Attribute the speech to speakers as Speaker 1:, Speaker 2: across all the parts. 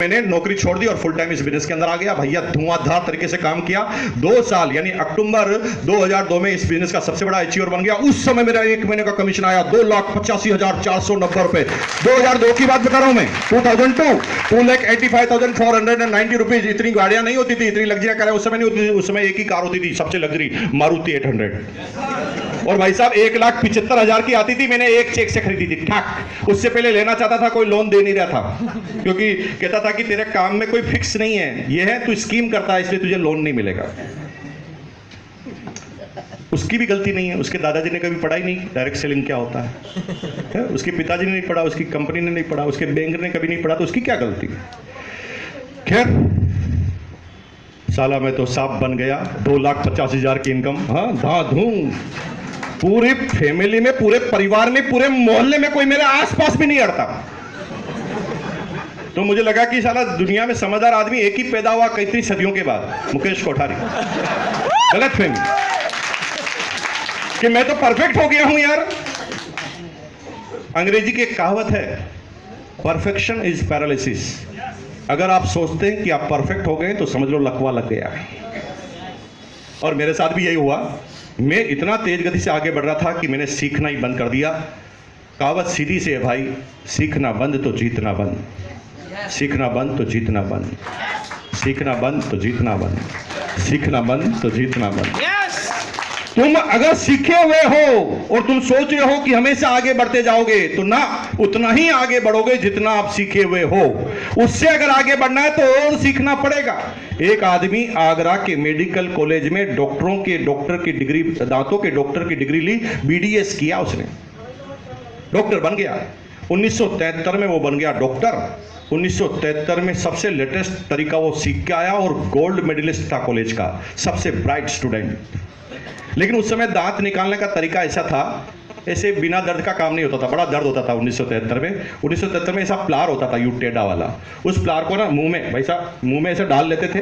Speaker 1: मैंने नौकरी छोड़ दी और फुल टाइम इस बिजनेस के अंदर आ गया। भैया धुआंधार तरीके से काम किया। 2 साल यानी अक्टूबर 2002 में इस बिजनेस का सबसे बड़ा अचीवर बन गया। उस समय मेरा 1 महीने का कमीशन आया 2,85,490 रुपए। 2002 की बात बता रहा हूं मैं। 2002 2,85,490 रुपीज। इतनी गाड़ियां नहीं होती थी, इतनी लग्जरी कारें उस समय नहीं होती थी। उस समय एक ही कार होती थी सबसे लग्जरी, मारुति 800। और भाई साहब 1,75,000 की आती थी। मैंने एक चेक से खरीदी थी ठाक। उससे पहले लेना चाहता था, कोई लोन दे नहीं रहा था, क्योंकि कहता था कि तेरे काम में कोई फिक्स नहीं है, ये है तू स्कीम करता है इसलिए तुझे लोन नहीं मिलेगा। उसकी भी गलती नहीं है, उसके दादाजी ने कभी पढ़ा ही नहीं डायरेक्ट सेलिंग क्या होता है? उसके पिताजी ने नहीं पढ़ा, उसकी कंपनी ने नहीं पढ़ा, उसके बैंक ने कभी नहीं पढ़ा, तो उसकी क्या गलती? खैर साला मैं तो सांप बन गया। 2,50,000 की इनकम, हाँ धाधूम। पूरी फैमिली में, पूरे परिवार में, पूरे मोहल्ले में कोई मेरे आसपास भी नहीं अड़ता। तो मुझे लगा कि साला दुनिया में समझदार आदमी एक ही पैदा हुआ कई सदियों के बाद, मुकेश कोठारी। गलत फहमी कि मैं तो परफेक्ट हो गया हूं यार। अंग्रेजी की एक कहावत है, परफेक्शन इज पैरालिसिस। अगर आप सोचते हैं कि आप परफेक्ट हो गए तो समझ लो लकवा लग गया। और मेरे साथ भी यही हुआ। मैं इतना तेज गति से आगे बढ़ रहा था कि मैंने सीखना ही बंद कर दिया। कहावत सीधी से है भाई, सीखना बंद तो जीतना बंद, सीखना बंद तो जीतना बंद, सीखना बंद तो जीतना बंद, सीखना बंद तो जीतना बंद। तुम अगर सीखे हुए हो और तुम सोच रहे हो कि हमेशा आगे बढ़ते जाओगे तो ना उतना ही आगे बढ़ोगे जितना आप सीखे हुए हो। उससे अगर आगे बढ़ना है तो और सीखना पड़ेगा। एक आदमी आगरा के मेडिकल कॉलेज में डॉक्टर की डिग्री, दांतों के डॉक्टर की डिग्री ली, BDS किया, उसने डॉक्टर बन गया। 1973 में वो बन गया डॉक्टर। 1973 में सबसे लेटेस्ट तरीका वो सीख के आया और गोल्ड मेडलिस्ट था कॉलेज का, सबसे ब्राइट स्टूडेंट। लेकिन उस समय दांत निकालने का तरीका ऐसा था, ऐसे बिना दर्द का काम नहीं होता था, बड़ा दर्द होता था 1973 में। 1973 में ऐसा प्लार होता था यू टेढ़ा वाला, उस प्लार को ना मुंह में, भाई साहब मुंह में ऐसे डाल लेते थे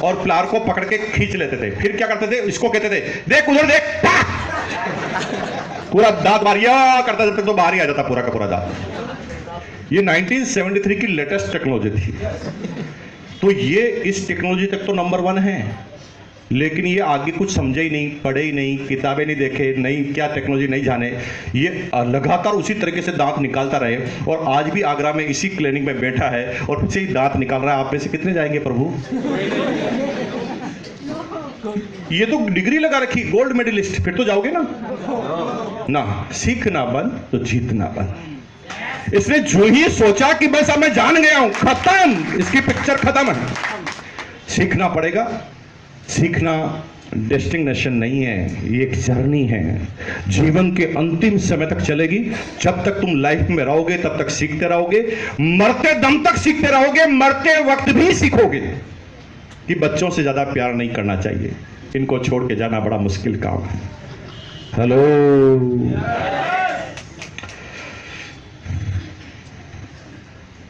Speaker 1: और प्लार को पकड़ के खींच लेते थे। फिर क्या करते थे, इसको कहते थे देख उधर देख, पूरा दांत बाहर करता जब तक तो बाहर ही आ जाता पूरा का पूरा दांत। ये 1973 की लेटेस्ट टेक्नोलॉजी थी। तो ये इस टेक्नोलॉजी तक तो नंबर 1 है, लेकिन ये आगे कुछ समझे ही नहीं, पढ़े ही नहीं, किताबें नहीं देखे, नहीं क्या टेक्नोलॉजी नहीं जाने। ये लगातार उसी तरीके से दांत निकालता रहे और आज भी आगरा में इसी क्लिनिक में बैठा है और फिर से ही दांत निकाल रहा है। आप में से कितने जाएंगे प्रभु? ये तो डिग्री लगा रखी, गोल्ड मेडलिस्ट, फिर तो जाओगे ना। ना, सीखना बंद तो जीतना बंद। इसने जो ही सोचा कि बस अब मैं जान गया हूं, खत्म, इसकी पिक्चर खत्म है। सीखना पड़ेगा। सीखना डेस्टिनेशन नहीं है, ये एक जर्नी है, जीवन के अंतिम समय तक चलेगी। जब तक तुम लाइफ में रहोगे तब तक सीखते रहोगे, मरते दम तक सीखते रहोगे, मरते वक्त भी सीखोगे कि बच्चों से ज्यादा प्यार नहीं करना चाहिए, इनको छोड़ के जाना बड़ा मुश्किल काम है। हेलो,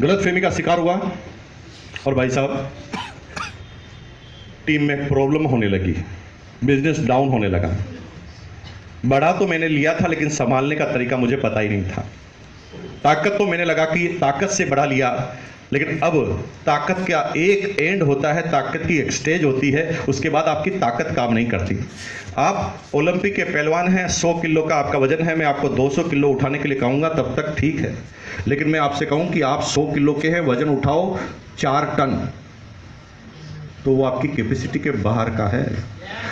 Speaker 1: गलतफहमी का शिकार हुआ और भाई साहब टीम में प्रॉब्लम होने लगी, बिजनेस डाउन होने लगा। बढ़ा तो मैंने लिया था लेकिन संभालने का तरीका मुझे पता ही नहीं था। ताकत तो मैंने लगा कि ताकत से बढ़ा लिया, लेकिन अब ताकत का एक एंड होता है, ताकत की एक स्टेज होती है, उसके बाद आपकी ताकत काम नहीं करती। आप ओलंपिक के पहलवान हैं, 100 किलो का आपका वजन है, मैं आपको 200 किलो उठाने के लिए कहूँगा तब तक ठीक है। लेकिन मैं आपसे कहूँ कि आप 100 किलो के हैं, वजन उठाओ 4 टन, तो वो आपकी कैपेसिटी के बाहर का है।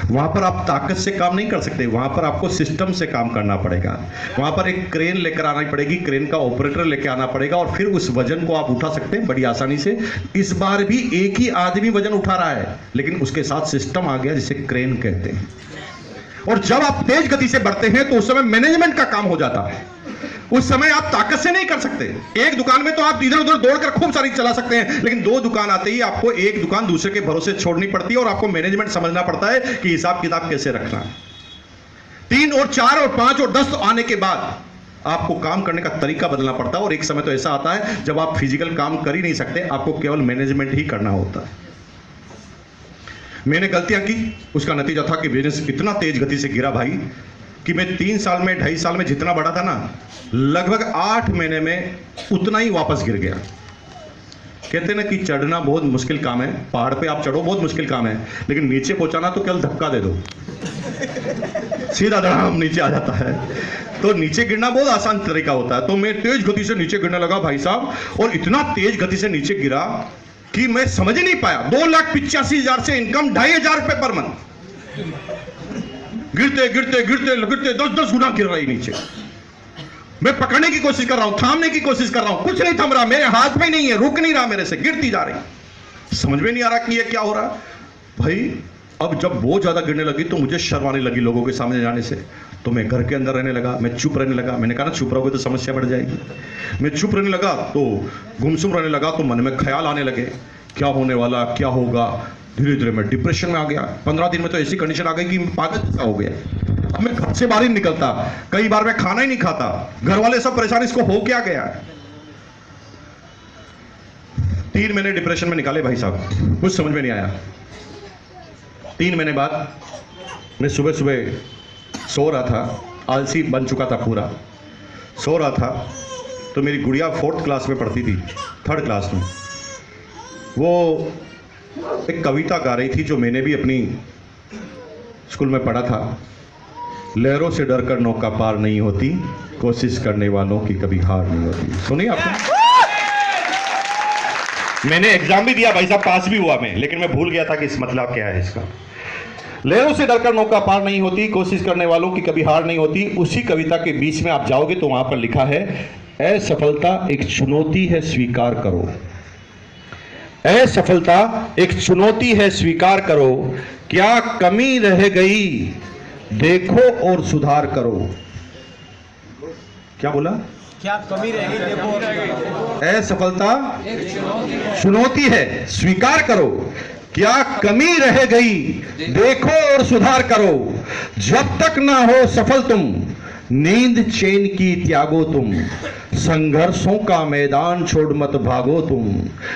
Speaker 1: वहां पर आप ताकत से काम नहीं कर सकते, वहां पर आपको सिस्टम से काम करना पड़ेगा। वहां पर एक क्रेन लेकर आना पड़ेगी, क्रेन का ऑपरेटर लेकर आना पड़ेगा और फिर उस वजन को आप उठा सकते हैं बड़ी आसानी से। इस बार भी एक ही आदमी वजन उठा रहा है, लेकिन उसके साथ सिस्टम आ गया जिसे क्रेन कहते हैं। और जब आप तेज गति से बढ़ते हैं तो उस समय मैनेजमेंट का काम हो जाता है। उस समय आप ताकत से नहीं कर सकते। एक दुकान में तो आप इधर उधर दौड़कर खूब सारी चला सकते हैं, लेकिन 2 दुकान आते ही आपको एक दुकान दूसरे के भरोसे छोड़नी पड़ती है और आपको मैनेजमेंट समझना पड़ता है कि हिसाब किताब कैसे रखना है। 3 और 4 और 5 और 10 आने के बाद आपको काम करने का तरीका बदलना पड़ता है। और एक समय तो ऐसा आता है जब आप फिजिकल काम कर ही नहीं सकते, आपको केवल मैनेजमेंट ही करना होता है। मैंने गलतियां की, उसका नतीजा था कि बिजनेस इतना तेज गति से गिरा भाई कि मैं 3 साल में, 2.5 साल में जितना बढ़ा था ना, लगभग 8 महीने में उतना ही वापस गिर गया। कहते हैं ना कि चढ़ना बहुत मुश्किल काम है, पहाड़ पे आप चढ़ो बहुत मुश्किल काम है, लेकिन नीचे पहुंचाना तो केवल धक्का दे दो, सीधा धड़ाम नीचे आ जाता है। तो नीचे गिरना बहुत आसान तरीका होता है। तो मैं तेज गति से नीचे गिरने लगा भाई साहब, और इतना तेज गति से नीचे गिरा कि मैं समझ ही नहीं पाया। 2,85,000 से इनकम 2,500 रुपए पर मंथ, गिरते गिरते गिरते गिरते 10-10 गुना गिर रही नीचे। मैं पकड़ने की कोशिश कर रहा हूं, थामने की कोशिश कर रहा हूं, कुछ नहीं थम रहा, मेरे हाथ में नहीं है, रुक नहीं रहा, मेरे से गिरती जा रही। समझ में नहीं आ रहा कि ये क्या हो रहा भाई। अब जब बहुत ज्यादा गिरने लगी तो मुझे शर्म आने लगी लोगों के सामने जाने से। तो मैं घर के अंदर रहने लगा, मैं चुप रहने लगा। मैंने कहा ना चुप रहोगे तो समस्या बढ़ जाएगी। मैं चुप रहने लगा तो गुमसुम रहने लगा, तो मन में ख्याल आने लगे क्या होने वाला, क्या होगा। धीरे धीरे मैं डिप्रेशन में आ गया। 15 दिन में तो ऐसी कंडीशन आ गई कि पागल जैसा हो गया। अब मैं घर से बाहर ही निकलता, कई बार मैं खाना ही नहीं खाता। घर वाले सब परेशान, इसको हो क्या गया। 3 महीने डिप्रेशन में निकाले भाई साहब, कुछ समझ में नहीं आया। 3 महीने बाद मैं सुबह सुबह सो रहा था, आलसी बन चुका था पूरा, सो रहा था। तो मेरी गुड़िया 4th क्लास में पढ़ती थी, 3rd क्लास में। वो एक कविता गा रही थी जो मैंने भी अपनी स्कूल में पढ़ा था। लहरों से डरकर नौका पार नहीं होती, कोशिश करने वालों की कभी हार नहीं होती। सुनिए आपने, मैंने एग्जाम भी दिया भाई साहब, पास भी हुआ मैं, लेकिन मैं भूल गया था कि इस मतलब क्या है इसका। लहरों से डरकर नौका पार नहीं होती, कोशिश करने वालों की कभी हार नहीं होती। उसी कविता के बीच में आप जाओगे तो वहां पर लिखा है, असफलता एक चुनौती है स्वीकार करो। असफलता एक चुनौती है स्वीकार करो, क्या कमी रह गई देखो और सुधार करो। क्या बोला?
Speaker 2: क्या कमी रह गई देखो और सुधार करो।
Speaker 1: असफलता चुनौती है स्वीकार करो, क्या कमी रह गई देखो और सुधार करो। जब तक ना हो सफल तुम, नींद चैन की त्यागो तुम, संघर्षों का मैदान छोड़ मत भागो तुम,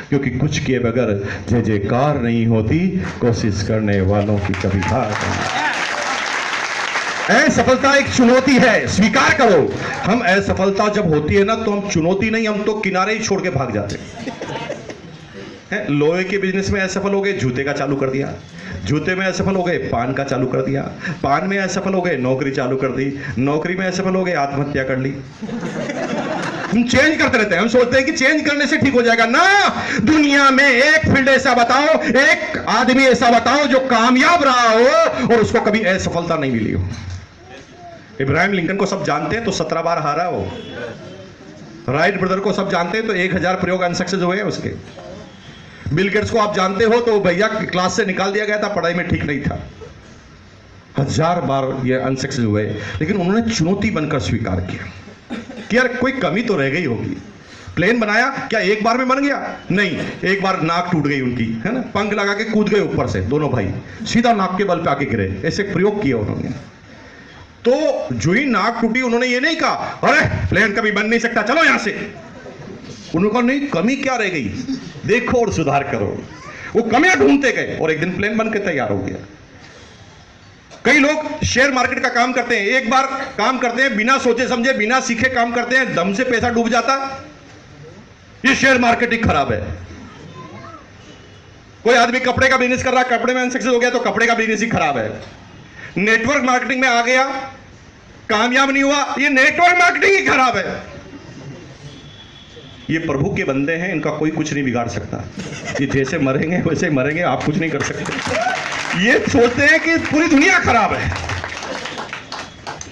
Speaker 1: क्योंकि कुछ किए बगैर जय जयकार नहीं होती, कोशिश करने वालों की कभी हार नहीं। असफलता एक चुनौती है स्वीकार करो। हम असफलता जब होती है ना तो हम चुनौती नहीं, हम तो किनारे ही छोड़ के भाग जाते हैं। लोहे के बिजनेस में असफल हो गए, जूते का चालू कर दिया। जूते में असफल हो गए, पान का चालू कर दिया। पान में असफल हो गए, नौकरी चालू कर दी। नौकरी में असफल हो गए, आत्महत्या कर ली। हम चेंज करते रहते हैं, हम सोचते हैं कि चेंज करने से ठीक हो जाएगा ना। दुनिया में एक फील्ड ऐसा बताओ, एक आदमी ऐसा बताओ जो कामयाब रहा हो और उसको कभी असफलता नहीं मिली हो। इब्राहिम लिंकन को सब जानते हैं तो 17 बार हारा हो। राइट ब्रदर को सब जानते हैं तो 1000 प्रयोग अनसक्सेस हुए उसके। बिल गेट्स को आप जानते हो तो भैया क्लास से निकाल दिया गया था, पढ़ाई में ठीक नहीं था। 1000 बार ये अनसक्सेस हुए, लेकिन उन्होंने चुनौती बनकर स्वीकार किया कि यार कोई कमी तो रह गई होगी। प्लेन बनाया, क्या एक बार में बन गया? नहीं, एक बार नाक टूट गई उनकी, है ना, पंख लगा के कूद गए ऊपर से दोनों भाई, सीधा नाक के बल पे आके गिरे। ऐसे प्रयोग किए उन्होंने। तो जो ही नाक टूटी, उन्होंने ये नहीं कहा अरे प्लेन कभी बन नहीं सकता, चलो यहां से। उन्होंने कहा नहीं, कमी क्या रह गई देखो और सुधार करो। वो कमियां ढूंढते गए और एक दिन प्लेन बन के तैयार हो गया। कई लोग शेयर मार्केट का काम करते हैं, एक बार काम करते हैं, बिना सोचे समझे बिना सीखे काम करते हैं, दम से पैसा डूब जाता। ये शेयर मार्केट ही खराब है। कोई आदमी कपड़े का बिजनेस कर रहा है, कपड़े में अनसक्सेस हो गया तो कपड़े का बिजनेस ही खराब है। नेटवर्क मार्केटिंग में आ गया, कामयाब नहीं हुआ, ये नेटवर्क मार्केटिंग ही खराब है। ये प्रभु के बंदे हैं, इनका कोई कुछ नहीं बिगाड़ सकता। ये जैसे मरेंगे वैसे मरेंगे, आप कुछ नहीं कर सकते। ये सोचते हैं कि पूरी दुनिया खराब है।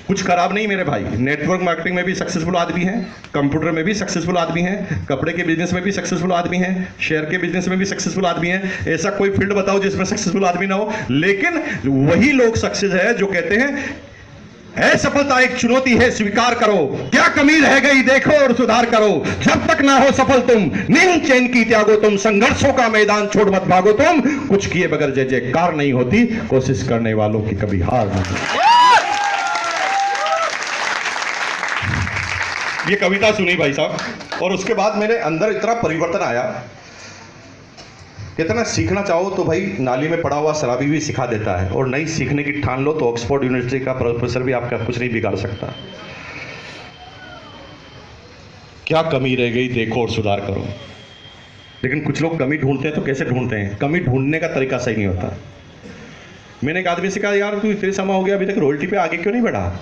Speaker 1: कुछ खराब नहीं मेरे भाई। नेटवर्क मार्केटिंग में भी सक्सेसफुल आदमी हैं, कंप्यूटर में भी सक्सेसफुल आदमी हैं, कपड़े के बिजनेस में भी सक्सेसफुल आदमी हैं, शेयर के बिजनेस में भी सक्सेसफुल आदमी हैं। ऐसा कोई फील्ड बताओ जिसमें सक्सेसफुल आदमी ना हो। लेकिन वही लोग सक्सेस है जो कहते हैं असफलता एक चुनौती है स्वीकार करो, क्या कमी रह गई देखो और सुधार करो। जब तक ना हो सफल तुम, नींद चैन की त्यागो तुम, संघर्षों का मैदान छोड़ मत भागो तुम, कुछ किए बगैर जय जयकार नहीं होती, कोशिश करने वालों की कभी हार नहीं। ये कविता सुनी भाई साहब, और उसके बाद मेरे अंदर इतना परिवर्तन आया। कितना सीखना चाहो तो भाई नाली में पड़ा हुआ शराबी भी सिखा देता है, और नहीं सीखने की ठान लो तो ऑक्सफोर्ड यूनिवर्सिटी का प्रोफेसर भी आपका कुछ नहीं बिगाड़ सकता। क्या कमी रह गई देखो और सुधार करो। लेकिन कुछ लोग कमी ढूंढते हैं तो कैसे ढूंढते हैं, कमी ढूंढने का तरीका सही नहीं होता। मैंने एक आदमी से कहा, यार तू इतने समय हो गया अभी तक रॉयल्टी पे आगे क्यों नहीं बढ़ा?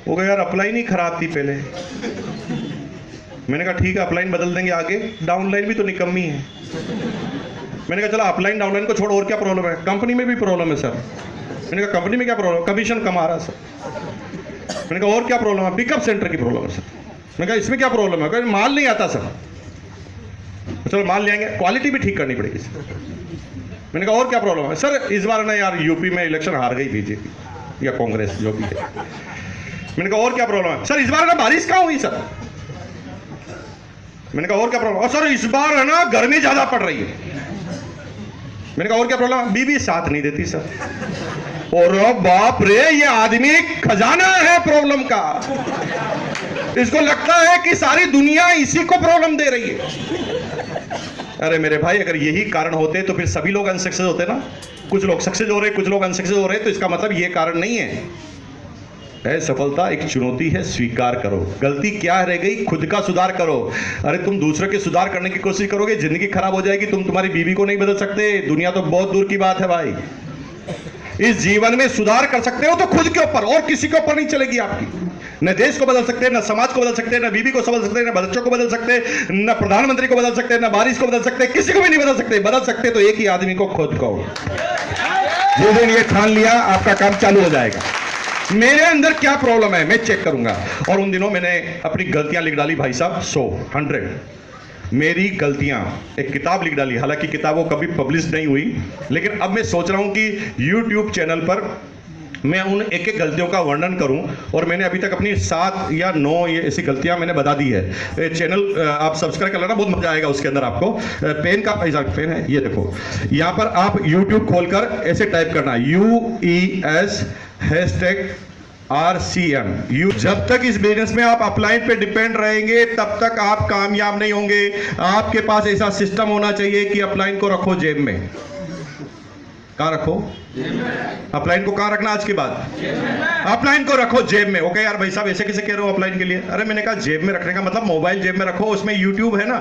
Speaker 1: वो कहा, यार अपलाइन ही खराब थी पहले। मैंने कहा ठीक है, अपलाइन बदल देंगे, आगे डाउनलाइन भी तो निकम्मी है। मैंने कहा चलो अपलाइन डाउनलाइन को छोड़, और क्या प्रॉब्लम है? कंपनी में भी प्रॉब्लम है सर। मैंने कहा कंपनी में क्या प्रॉब्लम? कमीशन कमा रहा सर। मैंने कहा और क्या प्रॉब्लम है? पिकअप सेंटर की प्रॉब्लम है सर। मैंने कहा इसमें क्या प्रॉब्लम है? कहा माल नहीं आता सर। चलो माल ले आएंगे, क्वालिटी भी ठीक करनी पड़ेगी सर। मैंने कहा और क्या प्रॉब्लम है? सर इस बार ना यार यूपी में इलेक्शन हार गई बीजेपी या कांग्रेस जो भी है। मैंने कहा और क्या प्रॉब्लम है? सर इस बार ना बारिश कहाँ हुई सर। मैंने कहा और क्या प्रॉब्लम? और सर इस बार है ना गर्मी ज्यादा पड़ रही है। मैंने कहा और क्या प्रॉब्लम? बीबी साथ नहीं देती सर। और बाप रे, ये आदमी खजाना है प्रॉब्लम का। इसको लगता है कि सारी दुनिया इसी को प्रॉब्लम दे रही है। अरे मेरे भाई, अगर यही कारण होते तो फिर सभी लोग अनसक्सेस होते ना। कुछ लोग सक्सेस हो रहे, कुछ लोग अनसक्सेस हो रहे, तो इसका मतलब ये कारण नहीं है। असफलता एक चुनौती है, स्वीकार करो। गलती क्या रह गई, खुद का सुधार करो। अरे तुम दूसरों के सुधार करने की कोशिश करोगे, जिंदगी खराब हो जाएगी। तुम तुम्हारी बीवी को नहीं बदल सकते, दुनिया तो बहुत दूर की बात है भाई। इस जीवन में सुधार कर सकते हो तो खुद के ऊपर, और किसी के ऊपर नहीं चलेगी आपकी। न देश को बदल सकते, न समाज को बदल सकते, न बीवी को बदल सकते, न बच्चों को बदल सकते, न प्रधानमंत्री को बदल सकते, न बारिश को बदल सकते, किसी को भी नहीं बदल सकते। बदल सकते तो एक ही आदमी को, खुद को। जिस दिन ये ठान लिया, आपका काम चालू हो जाएगा। मेरे अंदर क्या प्रॉब्लम है मैं चेक करूंगा। और उन दिनों मैंने अपनी गलतियां लिख डाली भाई साहब, 100 मेरी गलतियां, एक किताब लिख डाली। हालांकि किताब वो कभी पब्लिश नहीं हुई, लेकिन अब मैं सोच रहा हूं कि YouTube चैनल पर मैं उन एक एक गलतियों का वर्णन करूं। और मैंने अभी तक अपनी 7 या 9 ये ऐसी गलतियां मैंने बता दी है। चैनल आप सब्सक्राइब कर लेना, बहुत मजा आएगा उसके अंदर आपको। पेन का ऐसा पेन है, ये देखो। यहां पर आप YouTube खोलकर ऐसे टाइप करना UES #RCM। जब तक इस बिजनेस में आप अपलाइन पे डिपेंड रहेंगे, तब तक आप कामयाब नहीं होंगे। आपके पास ऐसा सिस्टम होना चाहिए कि अपलाइन को रखो जेब में। कहां रखो? अपलाइन को कहां रखना आज के बाद? अपलाइन को रखो जेब में। ओके यार भाई साहब, ऐसे कैसे कह रहे हो अपलाइन के लिए? अरे मैंने कहा जेब में रखने का मतलब मोबाइल जेब में रखो, उसमें YouTube है ना।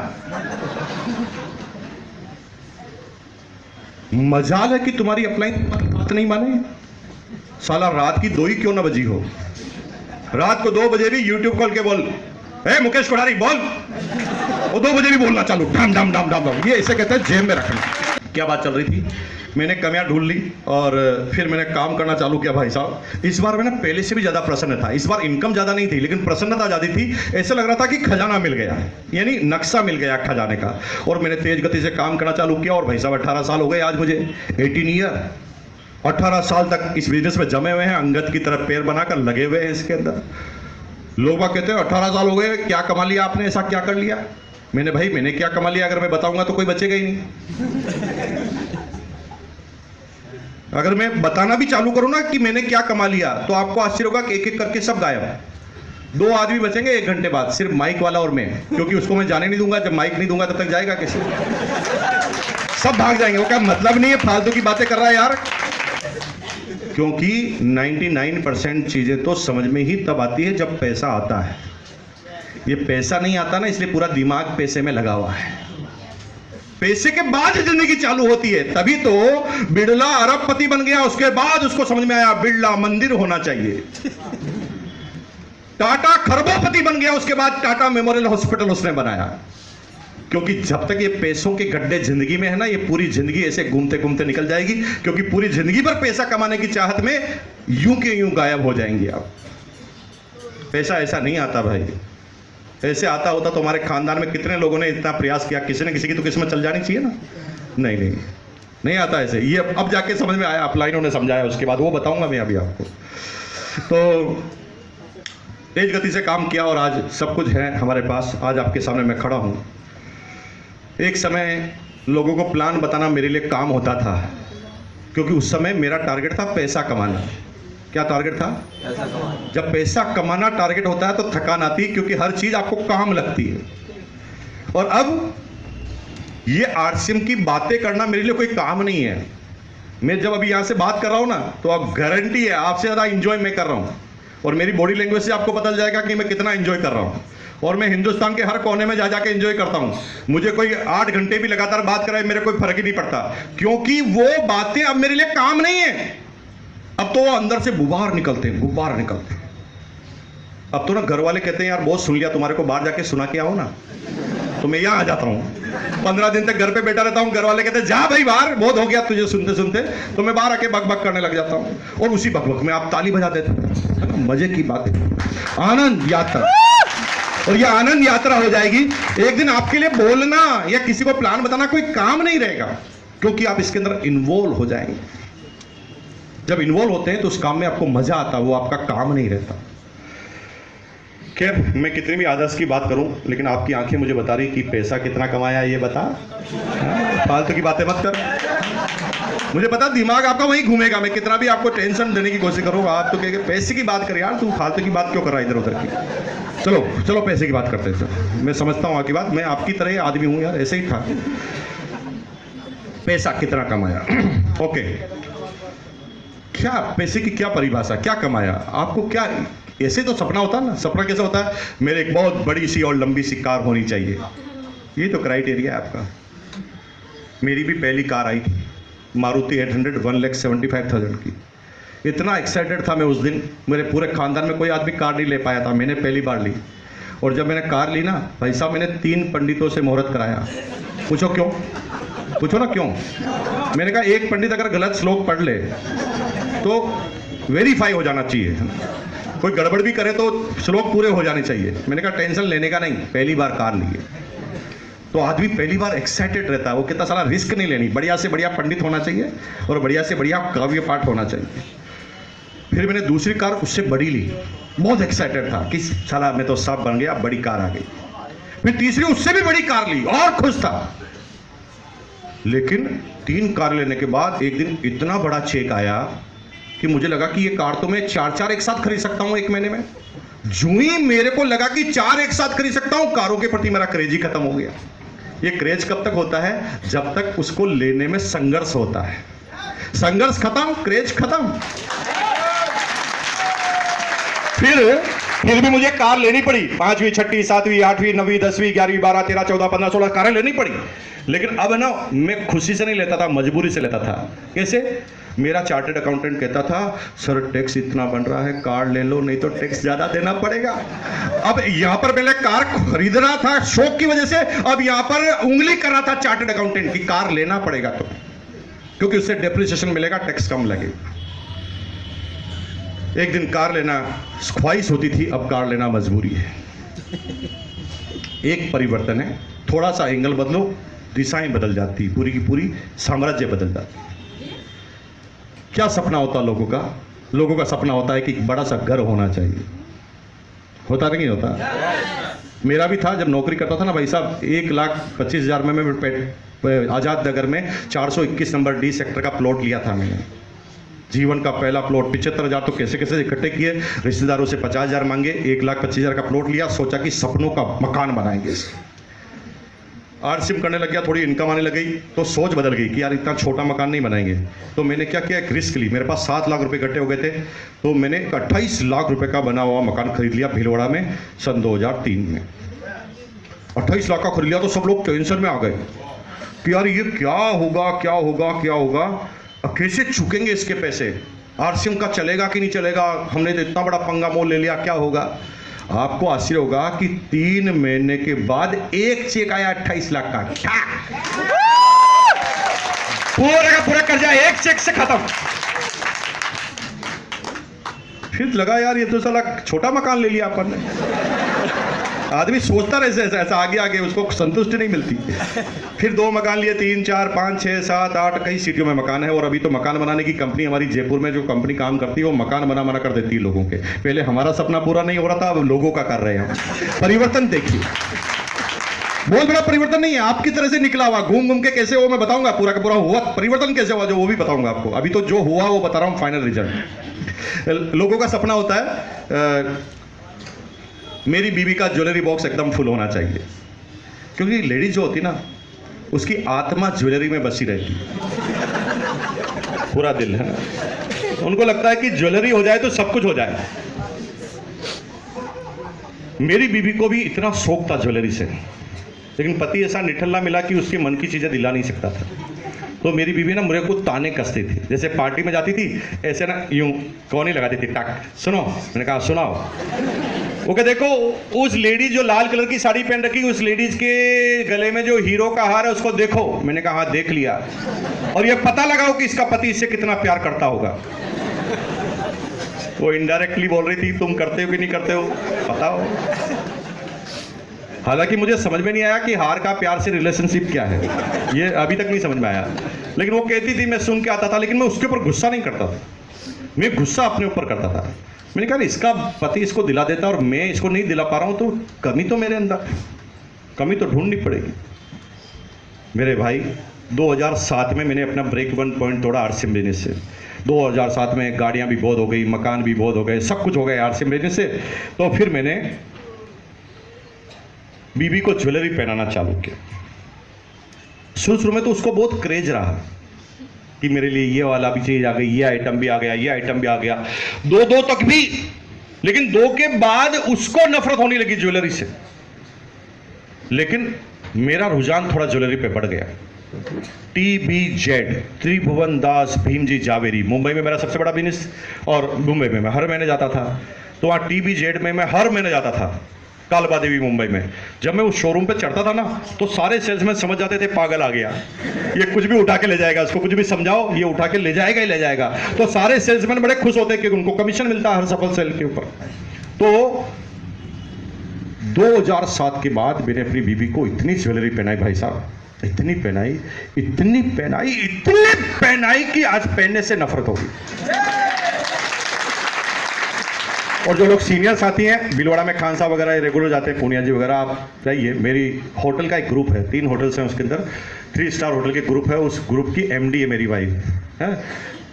Speaker 1: मजाल है कि तुम्हारी अपलाइन बात नहीं माने। साला रात की 2 ही क्यों ना बजी हो, रात को 2 बजे भी YouTube खोल के बोल, ए मुकेश कोठारी बोल। वो 2 बजे भी बोलना चालू, डम डम डम डम डम। ये ऐसे कहते हैं जेब में रखना। क्या बात चल रही थी? मैंने कमियां ढूंढ ली और फिर मैंने काम करना चालू किया भाई साहब। इस बार मैंने पहले से भी ज्यादा प्रसन्न था। इस बार इनकम ज्यादा नहीं थी, लेकिन प्रसन्नता ज्यादा थी। ऐसे लग रहा था कि खजाना मिल गया, यानी नक्शा मिल गया खजाने का। और मैंने तेज गति से काम करना चालू किया। और भाई साहब 18 साल हो गए आज मुझे, 18 ईयर। 18 साल तक इस बिजनेस में जमे हुए हैं, अंगद की तरफ पैर बनाकर लगे हुए हैं इसके अंदर। लोग कहते हैं 18 साल हो गए, क्या कमा लिया आपने, ऐसा क्या कर लिया? मैंने भाई मैंने क्या कमा लिया, अगर मैं बताऊंगा तो कोई बचेगा ही नहीं। अगर मैं बताना भी चालू करूं ना कि मैंने क्या कमा लिया, तो आपको आश्चर्य होगा कि एक एक करके सब गायब। 2 आदमी बचेंगे 1 घंटे बाद, सिर्फ माइक वाला और मैं, क्योंकि उसको मैं जाने नहीं दूंगा। जब माइक नहीं दूंगा तब तक जाएगा कैसे? सब भाग जाएंगे। वो क्या मतलब नहीं है, फालतू की बातें कर रहा है यार। क्योंकि 99% चीजें तो समझ में ही तब आती है जब पैसा आता है। ये पैसा नहीं आता ना, इसलिए पूरा दिमाग पैसे में लगा हुआ है। पैसे के बाद जिंदगी चालू होती है। तभी तो बिड़ला अरबपति बन गया, उसके बाद उसको समझ में आया बिड़ला मंदिर होना चाहिए। टाटा खरबोपति बन गया, उसके बाद टाटा मेमोरियल हॉस्पिटल उसने बनाया। क्योंकि जब तक ये पैसों के गड्ढे जिंदगी में है ना, ये पूरी जिंदगी ऐसे घूमते घूमते निकल जाएगी। क्योंकि पूरी जिंदगी भर पैसा कमाने की चाहत में यूं के यूं गायब हो जाएंगे आप। पैसा ऐसा नहीं आता भाई। ऐसे आता होता तो हमारे खानदान में कितने लोगों ने इतना प्रयास किया, किसी न किसी की तो किस्मत चल जानी चाहिए ना। नहीं नहीं आता ऐसे। ये अब जाके समझ में आया, अपलाइनों ने समझाया, उसके बाद वो बताऊंगा मैं अभी आपको। तो तेज गति से काम किया और आज सब कुछ है हमारे पास। आज आपके सामने मैं खड़ा हूं। एक समय लोगों को प्लान बताना मेरे लिए काम होता था, क्योंकि उस समय मेरा टारगेट था पैसा कमाना। क्या टारगेट था? पैसा कमाना। जब पैसा कमाना टारगेट होता है तो थकान आती है, क्योंकि हर चीज आपको काम लगती है। और अब ये RCM की बातें करना मेरे लिए कोई काम नहीं है। मैं जब अभी यहां से बात कर रहा हूं ना, तो अब गारंटी है आपसे ज्यादा इंजॉय मैं कर रहा हूं। और मेरी बॉडी लैंग्वेज से आपको पता चल जाएगा कि मैं कितना इंजॉय कर रहा हूं। और मैं हिंदुस्तान के हर कोने में जा जाके एंजॉय करता हूं। मुझे कोई 8 घंटे भी लगातार बात कराए मेरे कोई फर्क ही नहीं पड़ता, क्योंकि वो बातें अब मेरे लिए काम नहीं है। अब तो अंदर से गुब्बार निकलते हैं, गुब्बार निकलते हैं। अब तो ना घर वाले कहते हैं यार बहुत सुन लिया, तुम्हारे को बाहर जाके सुना के आओ ना, तो मैं यहाँ आ जाता हूँ। 15 दिन तक घर पे बैठा रहता हूँ। घर वाले कहते हैं जा भाई बाहर, बहुत हो गया तुझे सुनते सुनते, तो मैं बाहर आके बक करने लग जाता हूँ। और उसी बक में आप ताली बजा देते हैं। मजे की बात है, आनंद यात्रा। और ये आनंद यात्रा हो जाएगी एक दिन। आपके लिए बोलना या किसी को प्लान बताना कोई काम नहीं रहेगा, क्योंकि आप इसके अंदर इन्वॉल्व हो जाएंगे। जब इन्वॉल्व होते हैं तो उस काम में आपको मजा आता, वो आपका काम नहीं रहता। खैर, मैं कितनी भी आदर्श की बात करूं, लेकिन आपकी आंखें मुझे बता रही कि पैसा कितना कमाया ये बता। फालतू की बातें मत कर। मुझे पता दिमाग आपका वहीं घूमेगा, मैं कितना भी आपको टेंशन देने की कोशिश करूंगा, आप तो कहेंगे पैसे की बात कर यार, तू फालतू की बात क्यों कर रहा है इधर उधर की। चलो चलो पैसे की बात करते हैं। मैं समझता हूँ आपकी बात, मैं आपकी तरह आदमी हूँ यार, ऐसे ही था। पैसा कितना कमाया, ओके, क्या पैसे की क्या परिभाषा, क्या कमाया, आपको क्या, ऐसे तो सपना होता है ना। सपना कैसा होता है, मेरे एक बहुत बड़ी सी और लंबी सी कार होनी चाहिए, ये तो क्राइटेरिया है आपका। मेरी भी पहली कार आई थी, मारुति 800, 1,75,000 की। इतना एक्साइटेड था मैं उस दिन, मेरे पूरे खानदान में कोई आदमी कार नहीं ले पाया था, मैंने पहली बार ली। और जब मैंने कार ली ना भाई साहब, मैंने 3 पंडितों से मुहूर्त कराया। पूछो क्यों, पूछो ना क्यों। मैंने कहा एक पंडित अगर गलत श्लोक पढ़ ले तो वेरीफाई हो जाना चाहिए, कोई गड़बड़ भी करे तो श्लोक पूरे हो जाने चाहिए। मैंने कहा टेंशन लेने का नहीं, पहली बार कार ली है। तो आदमी पहली बार एक्साइटेड रहता है, वो कितना सारा रिस्क नहीं लेनी, बढ़िया से बढ़िया पंडित होना चाहिए और बढ़िया से बढ़िया काव्य पाठ होना चाहिए। फिर मैंने दूसरी कार उससे बड़ी ली, बहुत एक्साइटेड था कि साला मैं तो सब बन गया, बड़ी कार आ गई। फिर तीसरी उससे भी बड़ी कार ली और खुश था। लेकिन 3 कार लेने के बाद एक दिन इतना बड़ा चेक आया कि मुझे लगा कि ये कार तो मैं 4 एक साथ खरीद सकता हूं एक महीने में। जूं ही मेरे को लगा कि 4 एक साथ खरीद सकता हूं, कारों के प्रति मेरा क्रेज ही खत्म हो गया। ये क्रेज कब तक होता है, जब तक उसको लेने में संघर्ष होता है। संघर्ष खत्म, क्रेज खत्म। फिर भी मुझे कार लेनी पड़ी, 5वीं 6वीं 7वीं 8वीं 9वीं 10वीं 11वीं 12 13 14 15 16 कारें लेनी पड़ी। लेकिन अब ना मैं खुशी से नहीं लेता था, मजबूरी से लेता था। कैसे, मेरा चार्टर्ड अकाउंटेंट कहता था सर टैक्स इतना बन रहा है, कार ले लो नहीं तो टैक्स ज्यादा देना पड़ेगा। अब यहां पर पहले कार खरीदना था शौक की वजह से, अब यहां पर उंगली कर रहा था चार्टर्ड अकाउंटेंट की कार लेना पड़ेगा, तो क्योंकि उससे डेप्रिसिएशन मिलेगा, टैक्स कम लगेगा। एक दिन कार लेना ख्वाहिश होती थी, अब कार लेना मजबूरी है। एक परिवर्तन है, थोड़ा सा एंगल बदलो, दिशाएं बदल जाती, पूरी की पूरी साम्राज्य बदल जाती। क्या सपना होता लोगों का, लोगों का सपना होता है कि बड़ा सा घर होना चाहिए। होता नहीं होता, मेरा भी था। जब नौकरी करता था ना भाई साहब, 1,25,000 में मैं आजाद नगर में 421 नंबर डी सेक्टर का प्लॉट लिया था मैंने। जीवन का पहला प्लॉट, 75,000 तो कैसे कैसे इकट्ठे किए, रिश्तेदारों से 50,000 मांगे, 1,25,000 का प्लॉट लिया, सोचा कि सपनों का मकान बनाएंगे। आरसीएम करने लग गया, थोड़ी इनकम आने लगी तो सोच बदल गई कि यार इतना छोटा मकान नहीं बनाएंगे। तो मैंने क्या किया, एक रिस्क ली। मेरे पास 7 लाख रुपए इकट्ठे हो गए थे, तो मैंने 28 लाख रुपए का बना हुआ मकान खरीद लिया भीलवाड़ा में सन 2003 में। 28 लाख का खरीद लिया तो सब लोग टेंशन में आ गए कि यार ये क्या होगा क्या होगा क्या होगा, अब कैसे चुकेंगे इसके पैसे, आरसीएम का चलेगा कि नहीं चलेगा, हमने तो इतना बड़ा पंगा मोल ले लिया, क्या होगा। आपको आश्चर्य होगा कि 3 महीने के बाद एक चेक आया 28 लाख का। क्या पूरा का पूरा कर्जा एक चेक से खत्म। फिर लगा यार ये तो साला छोटा मकान ले लिया अपन ने। आदमी सोचता रहे ऐसा आगे आगे, उसको संतुष्टि नहीं मिलती। फिर 2 मकान लिए, 3 4 5 6 7 8 कई सिटियों में मकान है। और अभी तो मकान बनाने की कंपनी हमारी जयपुर में जो कंपनी काम करती है, वो मकान बना कर देती है लोगों के। पहले हमारा सपना पूरा नहीं हो रहा था, अब लोगों का कर रहे हैं हम। परिवर्तन देखिए, बहुत बड़ा परिवर्तन नहीं है, आपकी तरह से निकला हुआ, घूम घूम के कैसे वो मैं बताऊंगा, पूरा का पूरा हुआ परिवर्तन कैसे हुआ जो वो भी बताऊंगा आपको। अभी तो जो हुआ वो बता रहा हूं, फाइनल रिजल्ट। लोगों का सपना होता है मेरी बीवी का ज्वेलरी बॉक्स एकदम फुल होना चाहिए, क्योंकि लेडीज जो होती ना, उसकी आत्मा ज्वेलरी में बसी रहती है, पूरा दिल है ना। उनको लगता है कि ज्वेलरी हो जाए तो सब कुछ हो जाए। मेरी बीवी को भी इतना शौक था ज्वेलरी से, लेकिन पति ऐसा निठल्ला मिला कि उसके मन की चीज़ें दिला नहीं सकता था। तो मेरी बीवी ना मुझे को ताने कसती थी, जैसे पार्टी में जाती थी ऐसे ना यूं कौनी लगाती थी, टक सुनो, मैंने कहा सुनाओ। वो कह देखो उस लेडीज जो लाल कलर की साड़ी पहन रखी, उस लेडीज के गले में जो हीरो का हार है उसको देखो। मैंने कहा हाँ देख लिया, और ये पता लगाओ कि इसका पति इससे कितना प्यार करता होगा। वो इनडायरेक्टली बोल रही थी तुम करते हो कि नहीं करते हो पता हो। हालांकि मुझे समझ में नहीं आया कि हार का प्यार से रिलेशनशिप क्या है, ये अभी तक नहीं समझ में आया। लेकिन वो कहती थी, मैं सुन के आता था, लेकिन मैं उसके ऊपर गुस्सा नहीं करता था, मैं गुस्सा अपने ऊपर करता था। मैंने कहा इसका पति इसको दिला देता और मैं इसको नहीं दिला पा रहा हूँ, तो कमी तो मेरे अंदर, कमी तो ढूंढनी पड़ेगी। मेरे भाई 2007 में मैंने अपना ब्रेक इवन पॉइंट तोड़ा आरसीएम बिजनेस से। 2007 में गाड़ियाँ भी बहुत हो गई, मकान भी बहुत हो गए, सब कुछ हो गया आरसीएम बिजनेस से। तो फिर मैंने बीबी को ज्वेलरी पहनाना चालू किया। शुरू में तो उसको बहुत क्रेज रहा कि मेरे लिए ये वाला भी चीज आ गई, ये आइटम भी आ गया, ये आइटम भी आ गया, दो तक भी। लेकिन 2 के बाद उसको नफरत होने लगी ज्वेलरी से। लेकिन मेरा रुझान थोड़ा ज्वेलरी पे बढ़ गया। TBZ, त्रिभुवन दास भीमजी जावेरी, मुंबई में मेरा सबसे बड़ा बिजनेस, और मुंबई में मैं हर महीने जाता था। तो वहाँ TBZ में मैं हर महीने जाता था, कालबा देवी मुंबई में। जब मैं उस शोरूम पे चढ़ता था ना, तो सारे सेल्समैन समझ जाते थे पागल आ गया, ये कुछ भी उठा के ले जाएगा, उसको कुछ भी समझाओ ये उठा के ले जाएगा ही ले जाएगा। तो सारे सेल्समैन बड़े खुश होते कि उनको कमीशन मिलता है हर सफल सेल के ऊपर। तो 2007 के बाद मैंने अपनी बीवी को इतनी ज्वेलरी पहनाई भाई साहब, इतनी पहनाई, इतनी पहनाई, इतनी पहनाई कि आज पहनने से नफरत होगी। और जो लोग सीनियर साथी हैं भीलवाड़ा में, खान साहब वगैरह रेगुलर जाते हैं, पूनिया जी वगैरह, आप जाइए। मेरी होटल का एक ग्रुप है, 3 होटल्स हैं उसके अंदर, 3 स्टार होटल के ग्रुप है। उस ग्रुप की MD है मेरी वाइफ, है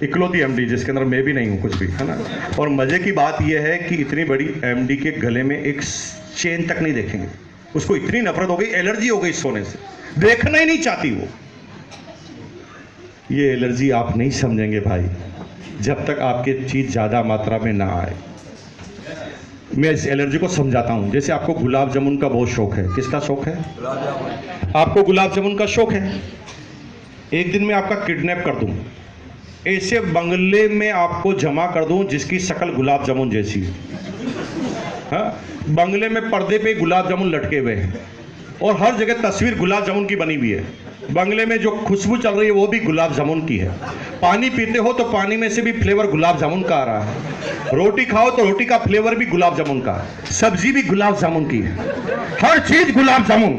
Speaker 1: इकलौती MD, जिसके अंदर मैं भी नहीं हूँ कुछ भी, है ना। और मजे की बात यह है कि इतनी बड़ी MD के गले में एक चेन तक नहीं देखेंगे। उसको इतनी नफरत हो गई, एलर्जी हो गई सोने से, देखना ही नहीं चाहती वो। ये एलर्जी आप नहीं समझेंगे भाई जब तक आपके चीज ज्यादा मात्रा में ना आए। मैं इस एलर्जी को समझाता हूं। जैसे आपको गुलाब जामुन का बहुत शौक है, किसका शौक है? आपको गुलाब जामुन का शौक है। एक दिन मैं आपका किडनैप कर दूं, ऐसे बंगले में आपको जमा कर दूं जिसकी शक्ल गुलाब जामुन जैसी है। हाँ, बंगले में पर्दे पे गुलाब जामुन लटके हुए हैं और हर जगह तस्वीर गुलाब जामुन की बनी हुई है। बंगले में जो खुशबू चल रही है वो भी गुलाब जामुन की है। पानी पीते हो तो पानी में से भी फ्लेवर गुलाब जामुन का आ रहा है। रोटी खाओ तो रोटी का फ्लेवर भी गुलाब जामुन का, सब्जी भी गुलाब जामुन की है, हर चीज गुलाब जामुन।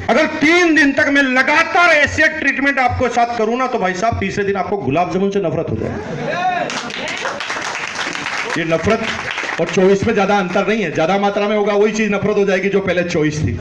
Speaker 1: अगर 3 दिन तक मैं लगातार ऐसे ट्रीटमेंट आपको साथ करूं ना, तो भाई साहब तीसरे दिन आपको गुलाब जामुन से नफरत हो जाए। ये नफरत और चॉइस में ज्यादा अंतर नहीं है, ज्यादा मात्रा में होगा वही चीज नफरत हो जाएगी जो पहले चॉइस थी।